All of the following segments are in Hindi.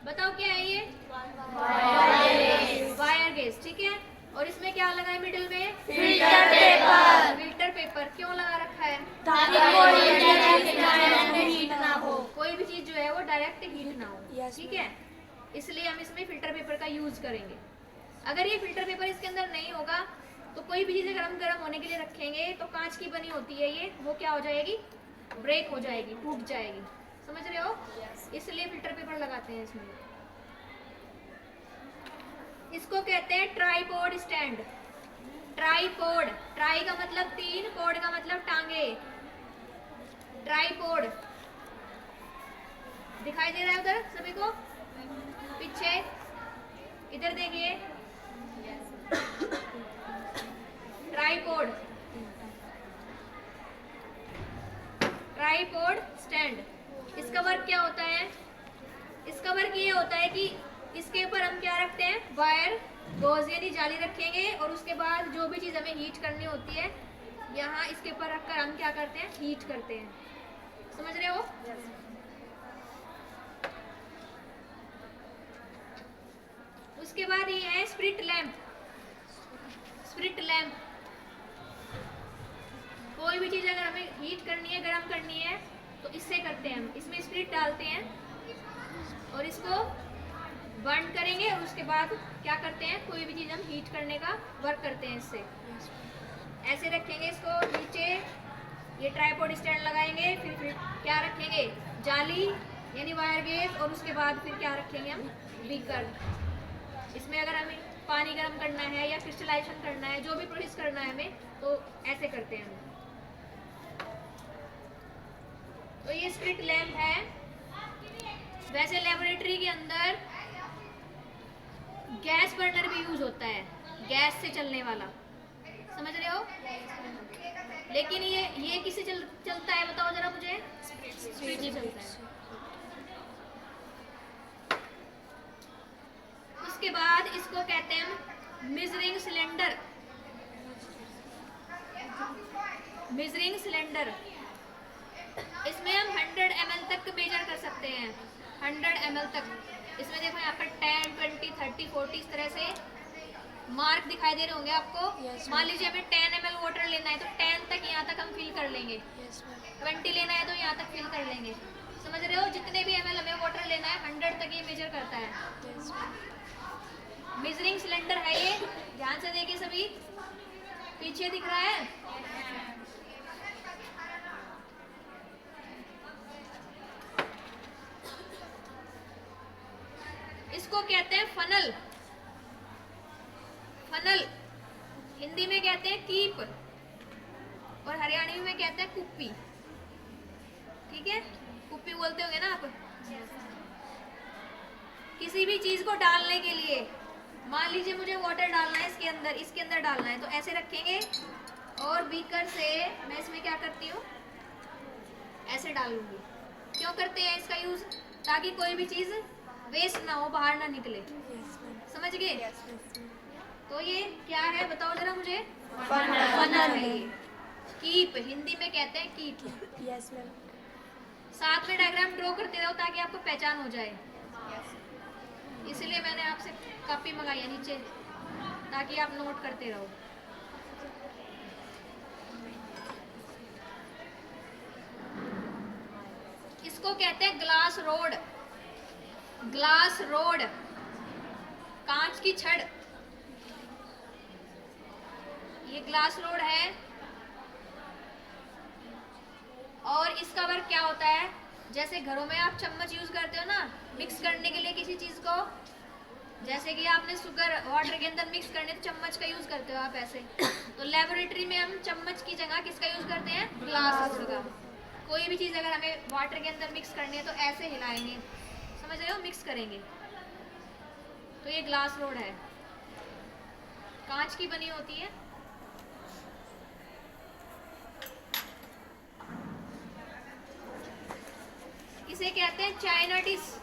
बताओ क्या है ये? Wire gauge. ठीक है, और इसमें क्या लगा है मिडिल में? Filter paper. फिल्टर पेपर क्यों लगा रखा है? ताकि कोई हीट ना हो। कोई भी चीज जो है वो डायरेक्ट हीट ना हो। Yes, ठीक है, इसलिए हम इसमें फिल्टर पेपर का यूज करेंगे। अगर ये फिल्टर पेपर इसके अंदर नहीं होगा तो कोई भी चीज़ अगर हम गर्म होने के लिए रखेंगे तो कांच की बनी होती है ये, वो क्या हो जाएगी? ब्रेक हो जाएगी, टूट जाएगी। समझ रहे हो? इसलिए फिल्टर पेपर लगाते हैं इसमें। इसको कहते हैं ट्राइपॉड स्टैंड। ट्राइपॉड, ट्राई का मतलब तीन, पॉड का मतलब टांगे। ट्राइपॉड दिखाई दे रहा है उधर सभी को? पीछे इधर देखिए, ट्राइपॉड, ट्राइपॉड स्टैंड। इसका वर्क क्या होता है? इसका वर्क ये होता है कि इसके ऊपर हम क्या रखते हैं? वायर गॉज यानी जाली रखेंगे, और उसके बाद जो भी चीज़ हमें हीट करनी होती है यहाँ इसके ऊपर रखकर हम क्या करते हैं? हीट करते हैं। समझ रहे हो? उसके बाद ये है स्प्रिट लैंप। स्प्रिट लैंप, कोई भी चीज़ अगर हमें हीट करनी है, गर्म करनी है, तो इससे करते हैं हम। इसमें स्प्रिट डालते हैं और इसको बर्न करेंगे, और उसके बाद क्या करते हैं? कोई भी चीज़ हम हीट करने का वर्क करते हैं इससे। ऐसे रखेंगे इसको नीचे, ये ट्राइपॉड स्टैंड लगाएंगे, फिर क्या रखेंगे? जाली यानी वायर गेज, और उसके बाद फिर क्या रखेंगे हम? बीकर। इसमें अगर हमें पानी गर्म करना है या क्रिस्टलाइजेशन करना है, जो भी प्रोसेस करना है हमें, तो ऐसे करते हैं हम। तो ये स्प्रिट लैंप है। वैसे लेबोरेटरी के अंदर गैस बर्नर भी यूज होता है, गैस से चलने वाला। समझ रहे हो? लेकिन ये किससे चलता है बताओ जरा मुझे? स्प्रिट से चलता है। उसके बाद इसको कहते हैं मेजरिंग सिलेंडर। मेजरिंग सिलेंडर, इसमें हम 100 ml तक मेजर कर सकते हैं। 100 ml तक। इसमें देखो यहाँ पर 10, 20, 30, 40 इस तरह से मार्क दिखाई दे रहे होंगे आपको। मान लीजिए हमें 10 ml वाटर लेना है तो 10 तक यहाँ तक हम फिल कर लेंगे। 20 लेना है तो यहाँ तक फिल कर लेंगे। समझ रहे हो? जितने भी ml हमें वाटर लेना है 100 तक ये मेजर करता है। मेजरिंग सिलेंडर है ये। ध्यान से देखिए सभी, पीछे दिख रहा है? इसको कहते हैं फनल। फनल हिंदी में कहते हैं कीप, और हरियाणवी में कहते हैं कुप्पी। ठीक है, कुप्पी बोलते होंगे ना आप। किसी भी चीज को डालने के लिए, मान लीजिए मुझे वाटर डालना है इसके अंदर डालना है, तो ऐसे रखेंगे, और बीकर से मैं इसमें क्या करती हूँ? ऐसे डालूंगी। क्यों करते हैं इसका यूज? ताकि कोई भी चीज वेस्ट ना हो, बाहर ना निकले। समझ गए? तो ये क्या है बताओ जरा मुझे? फनल है ये। कीप हिंदी में कहते हैं कीप। Yes ma'am. साथ में डायग्राम ड्रॉ करते रहो ताकि आपको पहचान हो जाए। इसलिए मैंने आपसे कॉपी मंगाई है नीचे, ताकि आप नोट करते रहो। इसको कहते हैं ग्लास रोड। ग्लास रोड, कांच की छड़, ये ग्लास रोड है। और इसका वर्क क्या होता है? जैसे घरों में आप चम्मच यूज करते हो ना मिक्स करने के लिए किसी चीज को, जैसे कि आपने शुगर वाटर के अंदर मिक्स करने तो चम्मच का यूज करते हो आप ऐसे, तो लेबोरेटरी में हम चम्मच की जगह किसका यूज करते हैं? ग्लास का। कोई भी चीज अगर हमें वाटर के अंदर मिक्स करनी है तो ऐसे हिलाएंगे। समझ रहे हो? मिक्स करेंगे। तो ये ग्लास रोड है, कांच की बनी होती है। इसे कहते हैं चाइना डिश।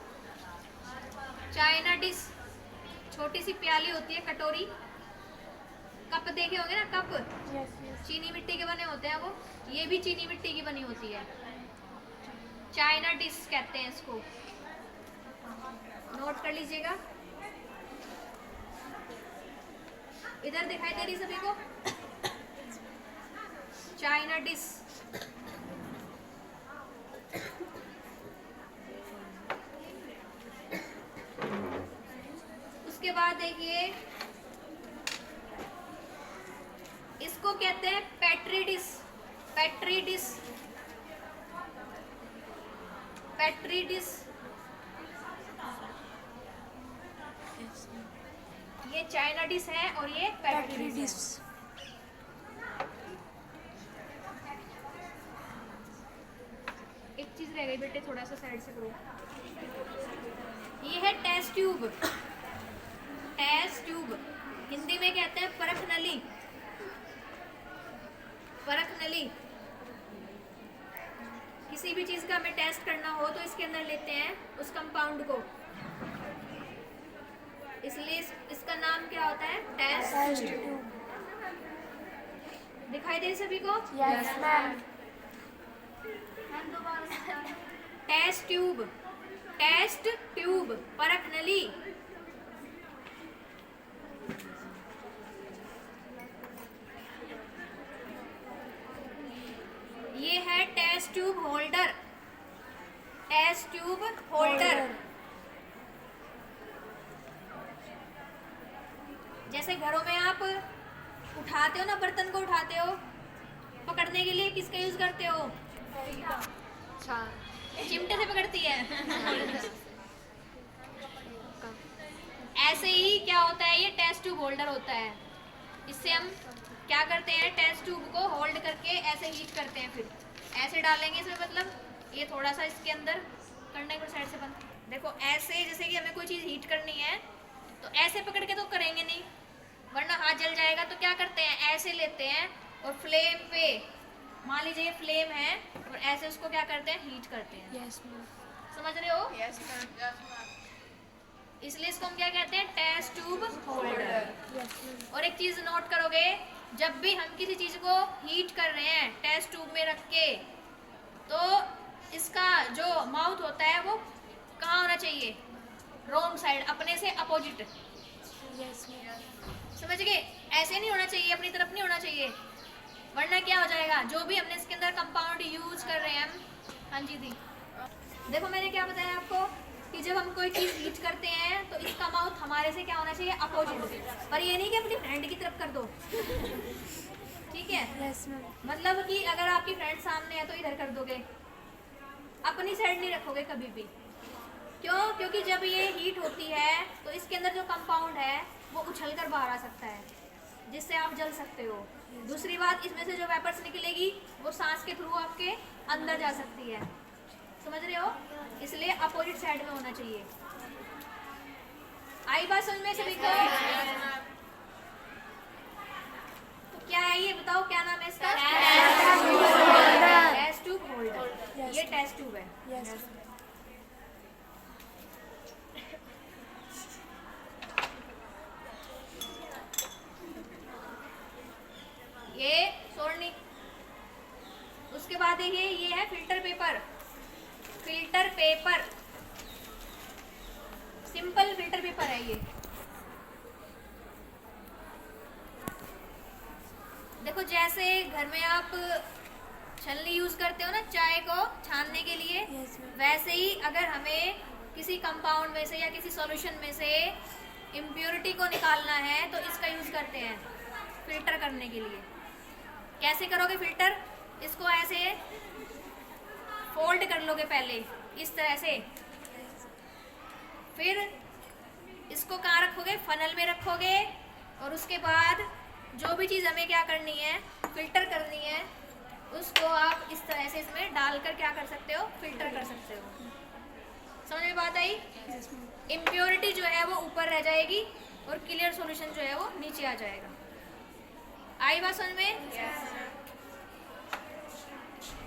चाइना डिश छोटी सी प्याली होती है, कटोरी। कप देखे होंगे ना, कप चीनी मिट्टी के बने होते हैं वो, ये भी चीनी मिट्टी की बनी होती है। चाइना डिश कहते हैं इसको। नोट लीजिएगा। इधर दिखाई दे रही सभी को चाइना डिश। उसके बाद देखिए इसको कहते हैं petri dish. Petri dish, petri dish. ये चाइना डिश है और ये पेट्री डिश है। एक चीज रह गई बेटे, थोड़ा सा साइड से करो। ये है test tube. Test tube Hindi में कहते हैं परख नली। परख नली। किसी भी चीज का हमें टेस्ट करना हो तो इसके अंदर लेते हैं उस कंपाउंड को, इसलिए इसका नाम क्या होता है? Test tube. दिखाई दे सभी को? Yes ma'am. Test tube, test tube, परख नली। ये है test tube holder. Test tube holder. जैसे घरों में आप उठाते हो ना, बर्तन को उठाते हो, पकड़ने के लिए किसका यूज करते हो? चिमटे से पकड़ती है। ऐसे ही क्या होता है, ये टेस्ट ट्यूब होल्डर होता है। इससे हम क्या करते हैं, टेस्ट ट्यूब को होल्ड करके ऐसे हीट करते हैं। फिर ऐसे डालेंगे इसमें, मतलब ये थोड़ा सा इसके अंदर करने को साइड से बंद। देखो ऐसे, जैसे कि हमें कोई चीज़ हीट करनी है तो ऐसे पकड़ के तो करेंगे नहीं, वरना हाथ जल जाएगा। तो क्या करते हैं, ऐसे लेते हैं और फ्लेम पे, मान लीजिए ये फ्लेम है, और ऐसे उसको क्या करते हैं, हीट करते हैं। Yes ma'am. समझ रहे हो? Yes ma'am. इसलिए इसको हम क्या कहते हैं, test tube holder. Yes ma'am. और एक चीज नोट करोगे, जब भी हम किसी चीज को हीट कर रहे हैं टेस्ट ट्यूब में रख के, तो इसका जो माउथ होता है वो कहाँ होना चाहिए? रॉन्ग साइड, अपने से अपोजिट। Yes ma'am. समझ गए? ऐसे नहीं होना चाहिए, अपनी तरफ नहीं होना चाहिए, वरना क्या हो जाएगा, जो भी हमने इसके अंदर कंपाउंड यूज कर रहे हैं हम। हाँ जी दी, देखो मैंने क्या बताया आपको कि जब हम कोई चीज़ हीट करते हैं तो इसका माउथ हमारे से क्या होना चाहिए, अपोजिट। पर ये नहीं कि अपनी फ्रेंड की तरफ कर दो। ठीक है? Yes ma'am. मतलब कि अगर आपकी फ्रेंड सामने है तो इधर कर दोगे, अपनी साइड नहीं रखोगे कभी भी। क्यों? क्योंकि जब ये हीट होती है तो इसके अंदर जो कंपाउंड है वो उछल कर बाहर आ सकता है, जिससे आप जल सकते हो। दूसरी बात, इसमें से जो वेपर्स निकलेगी वो सांस के थ्रू आपके अंदर जा सकती है। समझ रहे हो? इसलिए अपोजिट साइड में होना चाहिए। आई बात समझ में सभी को? तो क्या है ये बताओ, क्या नाम है इसका? Test tube holder. ये टेस्ट ट्यूब है। यस। ये सोल्डरिंग। उसके बाद देखिए ये है filter paper. Filter paper, simple filter paper है ये। देखो जैसे घर में आप छलनी यूज करते हो ना चाय को छानने के लिए, Yes, ma'am. वैसे ही अगर हमें किसी कंपाउंड में से या किसी सॉल्यूशन में से इम्प्योरिटी को निकालना है तो इसका यूज करते हैं फिल्टर करने के लिए। कैसे करोगे फिल्टर? इसको ऐसे फोल्ड कर लोगे पहले इस तरह से, फिर इसको कहाँ रखोगे, फनल में रखोगे, और उसके बाद जो भी चीज़ हमें क्या करनी है, फिल्टर करनी है, उसको आप इस तरह से इसमें डालकर क्या कर सकते हो, फिल्टर कर सकते हो। समझ में बात आई? इम्प्योरिटी जो है वो ऊपर रह जाएगी और क्लियर सॉल्यूशन जो है वो नीचे आ जाएगा। आई बात समझ में?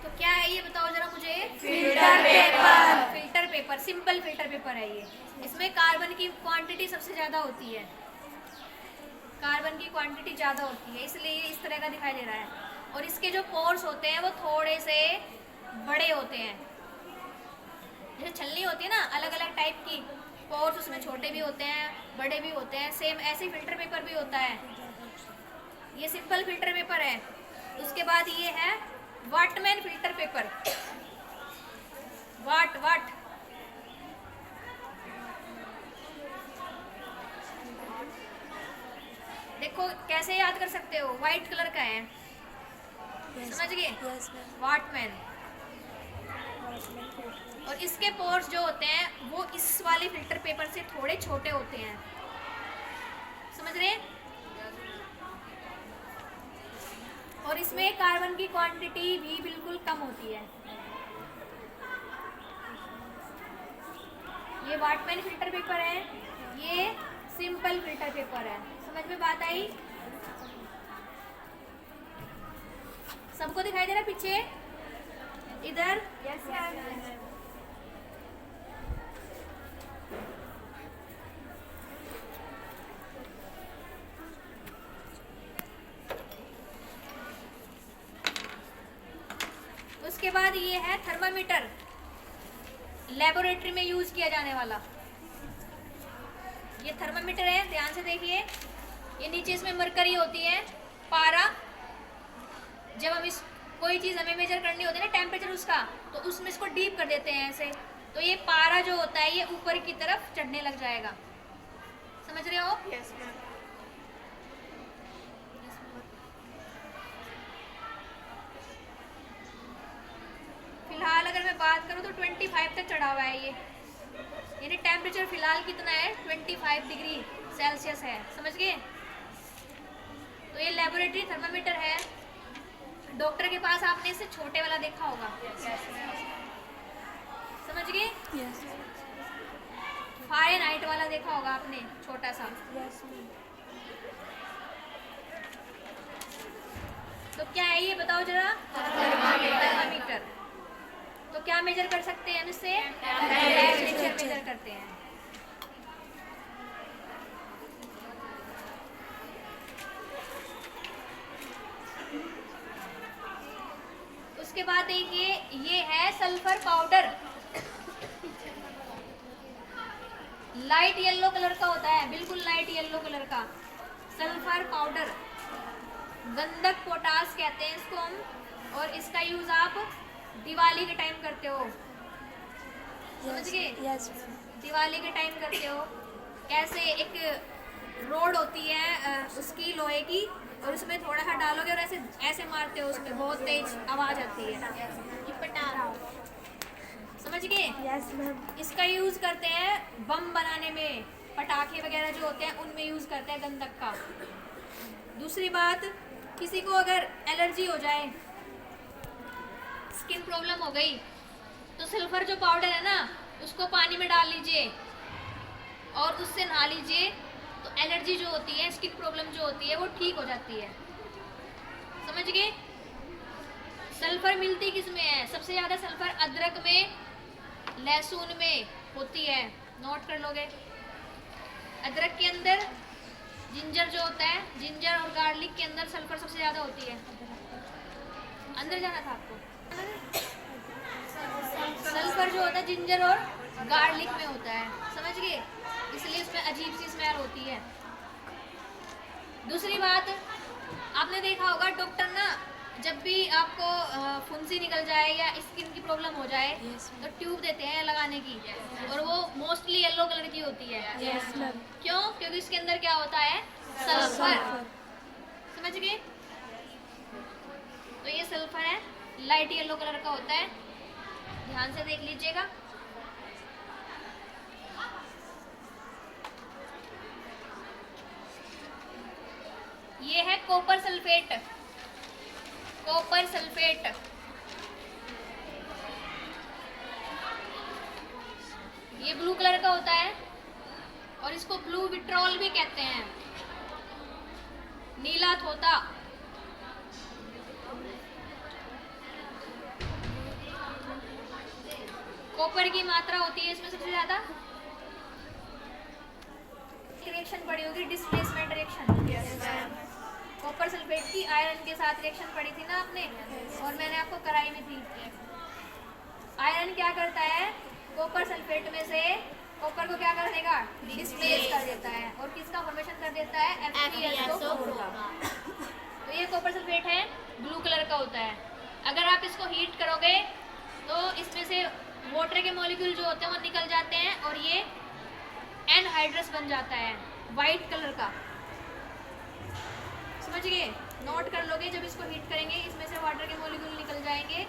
तो क्या है ये बताओ जरा मुझे? Filter paper. Filter paper, simple filter paper है ये। इसमें कार्बन की क्वांटिटी सबसे ज़्यादा होती है, कार्बन की क्वांटिटी ज़्यादा होती है, इसलिए इस तरह का दिखाई दे रहा है। और इसके जो पोर्स होते हैं वो थोड़े से बड़े होते हैं। जैसे छलनी होती है ना, अलग अलग टाइप की पोर्स उसमें छोटे भी होते हैं, बड़े भी होते हैं। सेम ऐसे फिल्टर पेपर भी होता है। ये सिंपल फिल्टर पेपर है। उसके बाद ये है वाटमैन फिल्टर पेपर। वाट देखो कैसे याद कर सकते हो, व्हाइट कलर का है, समझ गए? वाटमैन। और इसके पोर्स जो होते हैं वो इस वाले फिल्टर पेपर से थोड़े छोटे होते हैं, समझ रहे? और इसमें कार्बन की क्वांटिटी भी बिल्कुल कम होती है। ये वाटमैन फिल्टर पेपर है, ये सिंपल फिल्टर पेपर है। समझ में बात आई? सबको दिखाई दे रहा है पीछे इधर? Yes yes. उसके बाद ये है थर्मामीटर, लेबोरेटरी में यूज किया जाने वाला। ये थर्मामीटर है, ध्यान से देखिए। ये नीचे इसमें मरकरी होती है, पारा। जब हम इस कोई चीज़ हमें मेजर करनी होती है ना टेम्परेचर उसका, तो उसमें इसको डीप कर देते हैं ऐसे, तो ये पारा जो होता है ये ऊपर की तरफ चढ़ने लग जाएगा। समझ रहे हो? Yes ma'am. फिलहाल अगर मैं बात करूँ तो 25 तक चढ़ा हुआ है ये, यानी टेम्परेचर फिलहाल कितना है? 25 डिग्री सेल्सियस है। समझ गए? तो ये लेबोरेटरी थर्मामीटर है। डॉक्टर के पास आपने इससे छोटे वाला देखा होगा, समझ गए? फ़ारेनहाइट वाला देखा होगा आपने, छोटा सा। तो क्या है ये बताओ जरा? थर्मामीटर। तो क्या मेजर कर सकते हैं हम इससे? टेम्परेचर मेजर करते हैं। उसके बाद देखिए ये है sulphur powder. Light yellow colour का होता है, बिल्कुल लाइट येलो कलर का सल्फर पाउडर। गंधक पोटास कहते हैं इसको हम, और इसका यूज आप दिवाली के टाइम करते हो, समझ गए? दिवाली के टाइम करते हो। कैसे एक रोड होती है उसकी लोहे की, और उसमें थोड़ा सा डालोगे और ऐसे ऐसे मारते हो, उसमें बहुत तेज आवाज आती है, समझ गए? Yes ma'am. इसका यूज करते हैं बम बनाने में, पटाखे वगैरह जो होते हैं उनमें यूज करते हैं गंधक का। दूसरी बात, किसी को अगर एलर्जी हो जाए, स्किन प्रॉब्लम हो गई, तो सल्फर जो पाउडर है ना उसको पानी में डाल लीजिए और उससे नहा लीजिए, तो एलर्जी जो होती है, स्किन प्रॉब्लम जो होती है वो ठीक हो जाती है। समझ गए? सल्फर मिलती किस में है? सबसे ज़्यादा सल्फर अदरक में, लहसुन में होती है, नोट कर लोगे। अदरक के अंदर, जिंजर जो होता है, जिंजर और गार्लिक के अंदर सल्फर सबसे ज़्यादा होती है। अंदर जाना था आपको। सल्फर जो होता है जिंजर और गार्लिक में होता है, समझ गए? इसलिए इसमें अजीब सी स्मेल होती है। दूसरी बात, आपने देखा होगा डॉक्टर ना जब भी आपको फुंसी निकल जाए या स्किन की प्रॉब्लम हो जाए तो ट्यूब देते हैं लगाने की, और वो मोस्टली येलो कलर की होती है। क्यों? क्योंकि इसके अंदर क्या होता है? सल्फर। समझ गए? तो ये सल्फर है, लाइट येलो कलर का होता है, ध्यान से देख लीजिएगा। ये है कॉपर सल्फेट। कॉपर सल्फेट ये ब्लू कलर का होता है, और इसको ब्लू विट्रॉल भी कहते हैं, नीला तोता। कॉपर की मात्रा होती है इसमें सबसे ज्यादा। रिएक्शन पड़ी होगी, डिस्प्लेसमेंट रिएक्शन। कॉपर सल्फेट की आयरन के साथ रिएक्शन पड़ी थी ना आपने, और मैंने आपको कराई में थी। आयरन क्या करता है? कॉपर सल्फेट में से कॉपर को क्या कर देगा, डिस्प्लेस कर देता है, और किसका फॉर्मेशन कर देता है, FeSO4 का। तो ये कॉपर सल्फेट है, ब्लू कलर का होता है। अगर आप इसको हीट करोगे तो इसमें से वाटर के मॉलिक्यूल जो होते हैं वो निकल जाते हैं और ये एनहाइड्रस बन जाता है, वाइट कलर का। समझ गए, नोट कर लोगे, जब इसको हीट करेंगे इसमें से वाटर के मॉलिक्यूल निकल जाएंगे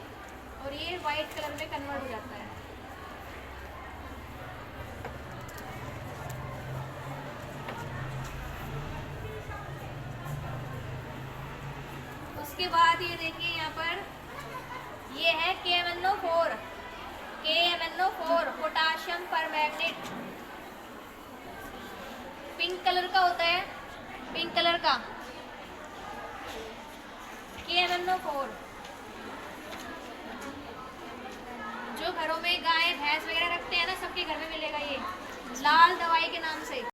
और ये वाइट कलर में कन्वर्ट हो जाता है। उसके बाद ये देखिए यहाँ पर ये है KMnO4, potassium permanganate. Pink colour का होता है, पिंक कलर का KMnO4। जो घरों में गाय भैंस वगैरह रखते हैं ना, सबके घर में मिलेगा ये। लाल